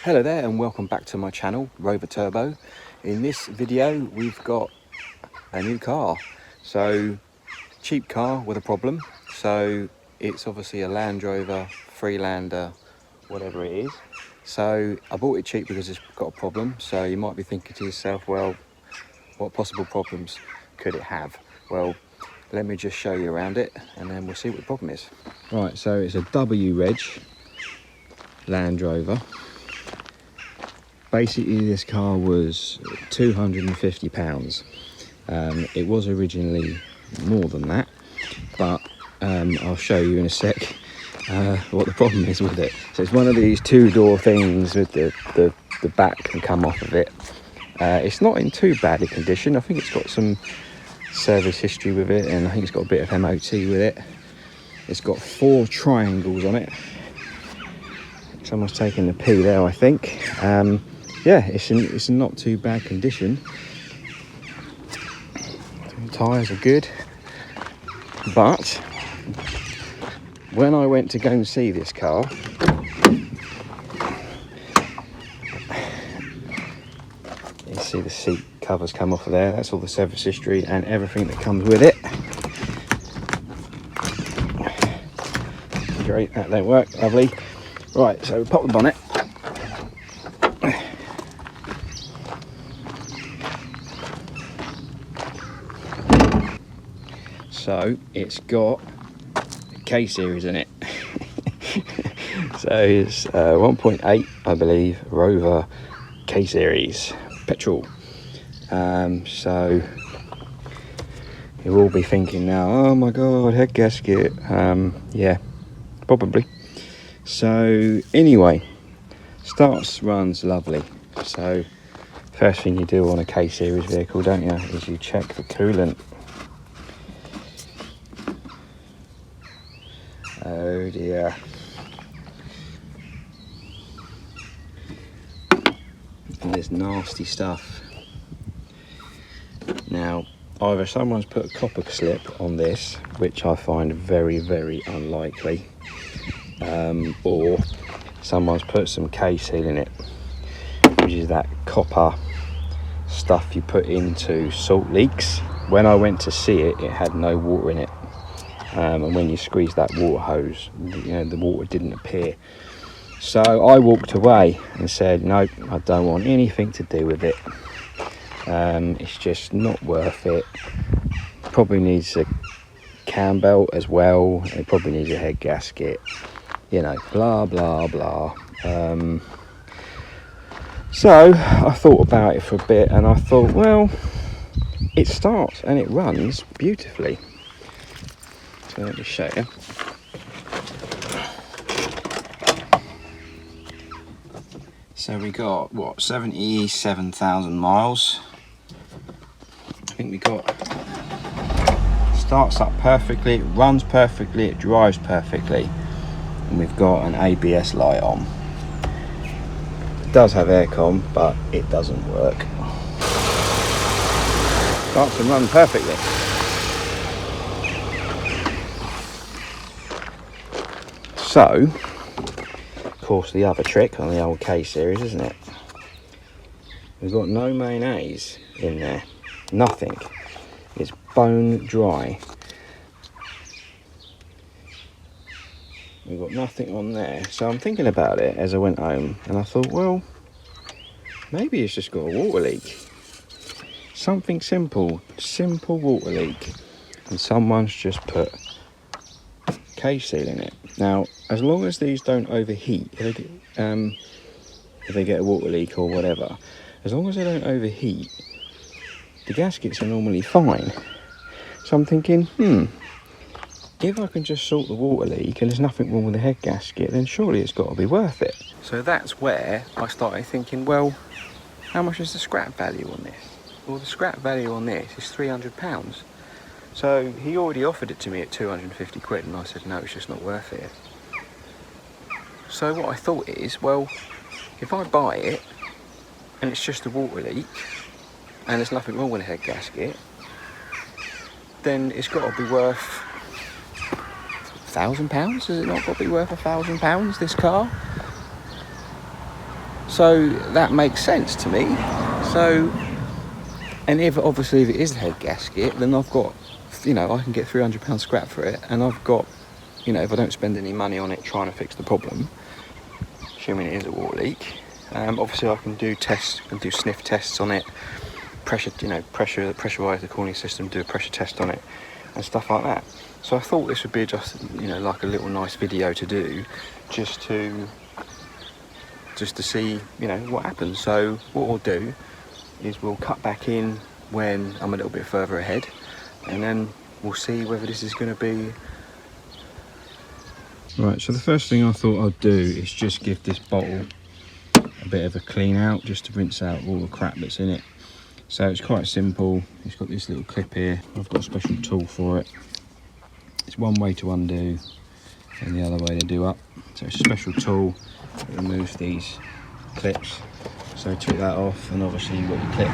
Hello there and welcome back to my channel, Rover Turbo. In this video we've got a new car. So, cheap car with a problem. So it's obviously a Landrover Freelander, whatever it is. So I bought it cheap because it's got a problem. So you might be thinking to yourself, well, what possible problems could it have? Well, let me just show you around it and then we'll see what the problem is. Right, so it's a W Reg Land Rover. Basically this car was £250. It was originally more than that, but I'll show you in a sec what the problem is with it. So it's one of these two-door things with the back can come off of it. It's not in too bad a condition. I think it's got some service history with it, and I think it's got a bit of MOT with it. It's got 4 triangles on it. Someone's taking the pee there, I think. Yeah, it's in not too bad condition. The tyres are good, but when I went to go and see this car, you see the seat covers come off of there. That's all the service history and everything that comes with it. Great, that don't work, lovely. Right, so we pop the bonnet. So it's got a K series in it. So it's 1.8, I believe, Rover K series petrol. So you'll all be thinking now, oh my god, head gasket. Yeah, probably. So anyway, runs lovely. So first thing you do on a K series vehicle, don't you, is you check the coolant. Oh dear. And there's nasty stuff. Now, either someone's put a copper slip on this, which I find very, very unlikely, or someone's put some K-seal in it, which is that copper stuff you put into salt leaks. When I went to see it, it had no water in it. And when you squeeze that water hose, you know, the water didn't appear. So I walked away and said, no, I don't want anything to do with it. It's just not worth it. Probably needs a cam belt as well. It probably needs a head gasket. You know, blah, blah, blah. So I thought about it for a bit and I thought, well, it starts and it runs beautifully. So let me show you. So we got, what, 77,000 miles. I think we got, starts up perfectly, it runs perfectly, it drives perfectly. And we've got an ABS light on. It does have aircon, but it doesn't work. Starts and runs perfectly. So, of course, the other trick on the old K series, isn't it? We've got no mayonnaise in there, nothing. It's bone dry. We've got nothing on there. So I'm thinking about it as I went home, and I thought, well, maybe it's just got a water leak. Something simple water leak, and someone's just put K-seal in it. Now, as long as these don't overheat, if they get a water leak or whatever, as long as they don't overheat, the gaskets are normally fine. So I'm thinking, if I can just sort the water leak and there's nothing wrong with the head gasket, then surely it's got to be worth it. So that's where I started thinking, well, how much is the scrap value on this? Well, the scrap value on this is £300. So he already offered it to me at 250 quid, and I said, no, it's just not worth it. So what I thought is, well, if I buy it and it's just a water leak and there's nothing wrong with the head gasket, then it's got to be worth £1,000. Has it not got to be worth £1,000, this car? So that makes sense to me. So, and if obviously if it is the head gasket, then I've got, you know, I can get £300 scrap for it, and I've got, you know, if I don't spend any money on it trying to fix the problem, assuming it is a water leak, obviously I can do tests and do sniff tests on it, pressurize the cooling system, do a pressure test on it, and stuff like that. So I thought this would be just, you know, like a little nice video to do, just to see, you know, what happens. So what we'll do is we'll cut back in when I'm a little bit further ahead, and then we'll see whether this is going to be right. So the first thing I thought I'd do is just give this bottle a bit of a clean out, just to rinse out all the crap that's in it. So it's quite simple. It's got this little clip here. I've got a special tool for it. It's one way to undo and the other way to do up. So it's a special tool that removes these clips. So I took that off, and obviously you've got your clip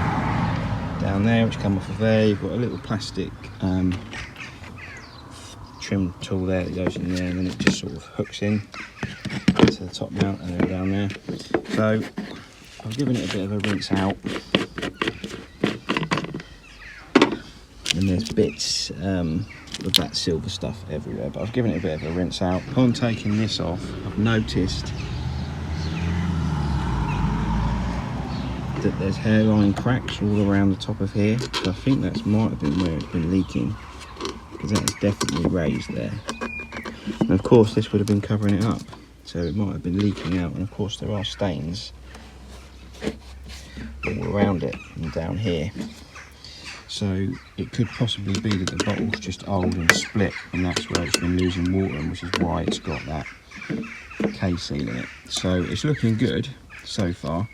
down there which come off of there. You've got a little plastic trim tool there that goes in there, and then it just sort of hooks in to the top mount and then down there. So I've given it a bit of a rinse out, and there's bits of that silver stuff everywhere, but I've given it a bit of a rinse out. Upon taking this off, I've noticed that there's hairline cracks all around the top of here, so I think that might have been where it's been leaking, because that is definitely raised there. And of course this would have been covering it up, so it might have been leaking out, and of course there are stains all around it and down here. So it could possibly be that the bottle's just old and split, and that's where it's been losing water, which is why it's got that K seal in it. So it's looking good so far.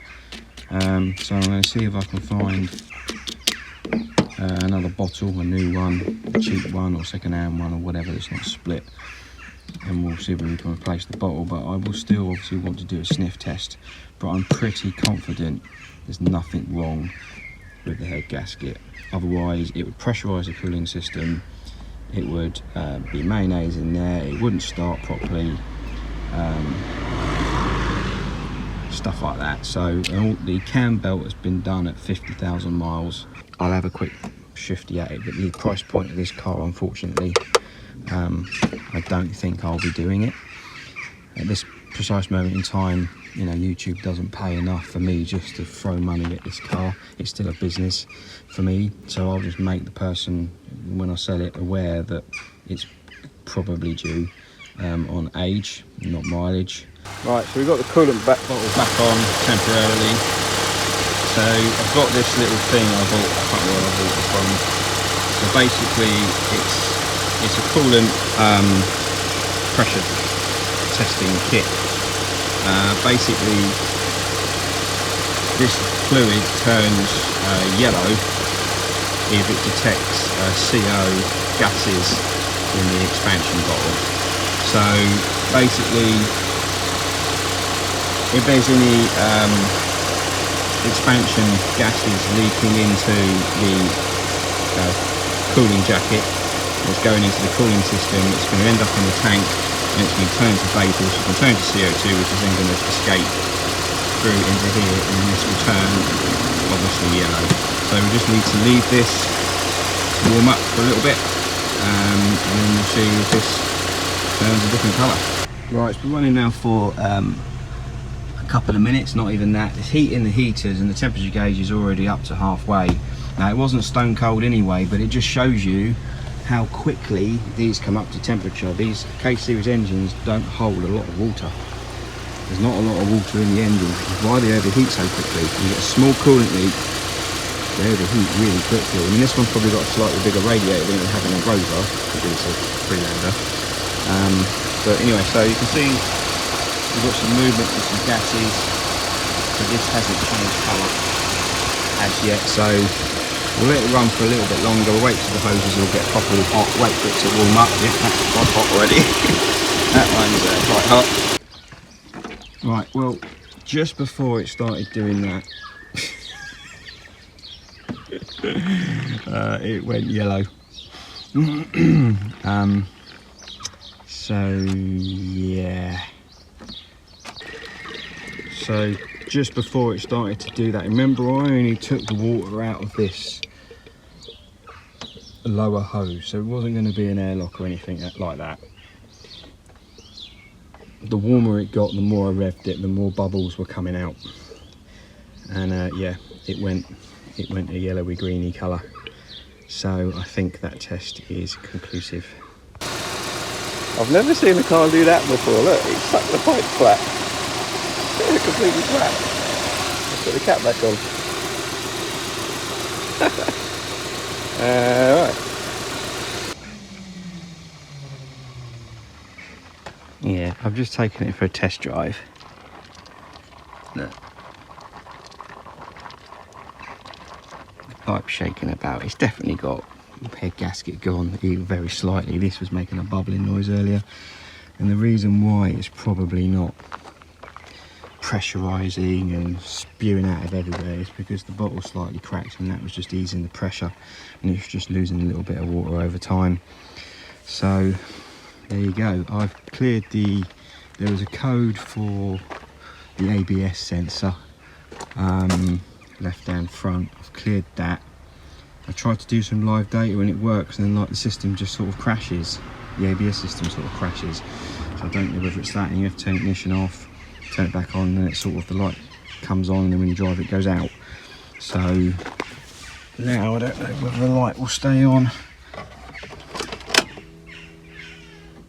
So I'm going to see if I can find another bottle, a new one, a cheap one or second-hand one or whatever that's not split, and we'll see if we can replace the bottle. But I will still obviously want to do a sniff test, but I'm pretty confident there's nothing wrong with the head gasket. Otherwise it would pressurise the cooling system, it would be mayonnaise in there, it wouldn't start properly, stuff like that. So the cam belt has been done at 50,000 miles. I'll have a quick shifty at it, but the price point of this car, unfortunately, I don't think I'll be doing it at this precise moment in time. You know, YouTube doesn't pay enough for me just to throw money at this car. It's still a business for me, so I'll just make the person, when I sell it, aware that it's probably due on age, not mileage. Right, so we've got the coolant bottle back on temporarily. So I've got this little thing I bought, I can't remember where I bought it from. So basically it's a coolant pressure testing kit. Basically this fluid turns yellow if it detects CO gases in the expansion bottle. So basically if there's any expansion gases leaking into the cooling jacket, it's going into the cooling system, it's going to end up in the tank, and it's going to turn to vapour, which can turn to CO2, which is then going to escape through into here, and then this will turn obviously yellow. So we just need to leave this warm up for a little bit, and then we'll see if this turns a different colour. Right, it's been running now for a couple of minutes, not even that. It's heating the heaters, and the temperature gauge is already up to halfway. Now it wasn't stone cold anyway, but it just shows you how quickly these come up to temperature. These K series engines don't hold a lot of water. There's not a lot of water in the engine, which is why they overheat so quickly. You get a small coolant leak, they overheat really quickly. I mean, this one's probably got a slightly bigger radiator than we have in a Rover, because it's a Freelander. But anyway, so you can see we've got some movement with some gases, but this hasn't changed colour as yet. So we'll let it run for a little bit longer. We'll wait till the hoses will get properly hot, wait for it to warm up. Yeah, that's quite hot already. That one's quite hot. Right, well, just before it started doing that, it went yellow. So yeah. So just before it started to do that. Remember, I only took the water out of this lower hose, so it wasn't going to be an airlock or anything like that. The warmer it got, the more I revved it, the more bubbles were coming out, and yeah, it went a yellowy greeny colour. So I think that test is conclusive. I've never seen a car do that before. Look, it sucked the pipe flat. Completely flat. Let's put the cap back on. Right. Yeah, I've just taken it for a test drive. Look. The pipe's shaking about. It's definitely got head gasket gone, even very slightly. This was making a bubbling noise earlier. And the reason why it's probably not pressurising and spewing out of everywhere is because the bottle slightly cracked, and that was just easing the pressure, and it's just losing a little bit of water over time. So there you go. I've cleared there was a code for the ABS sensor, left down front. I've cleared that. I tried to do some live data and it works, and then like the system just sort of crashes. The ABS system sort of crashes. So I don't know whether it's that, and you have to turn ignition off, turn it back on, and then it sort of, the light comes on, and then when you drive it goes out. So now I don't know whether the light will stay on.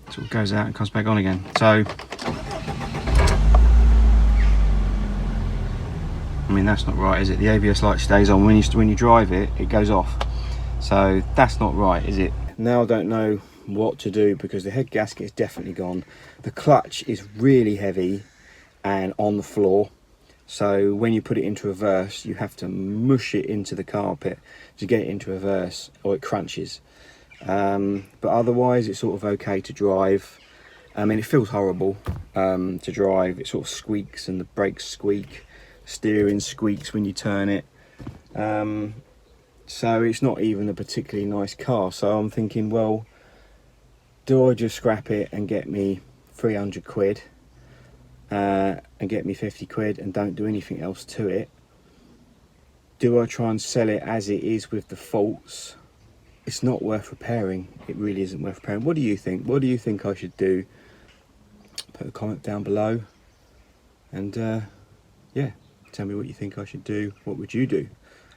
It sort of goes out and comes back on again. So I mean, that's not right, is it? The ABS light stays on. When you drive it, it goes off. So that's not right, is it? Now I don't know what to do because the head gasket is definitely gone. The clutch is really heavy and on the floor. So when you put it into reverse, you have to mush it into the carpet to get it into reverse, or it crunches. But otherwise, it's sort of okay to drive. I mean, it feels horrible to drive. It sort of squeaks, and the brakes squeak. Steering squeaks when you turn it. So it's not even a particularly nice car. So I'm thinking, well, do I just scrap it and get me 300 quid and get me 50 quid and don't do anything else to it? Do I try and sell it as it is with the faults? It's not worth repairing. It really isn't worth repairing. What do you think? What do you think I should do? Put a comment down below, and yeah, tell me what you think I should do. What would you do?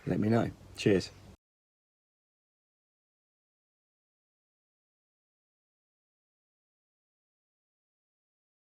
Let me know. Cheers.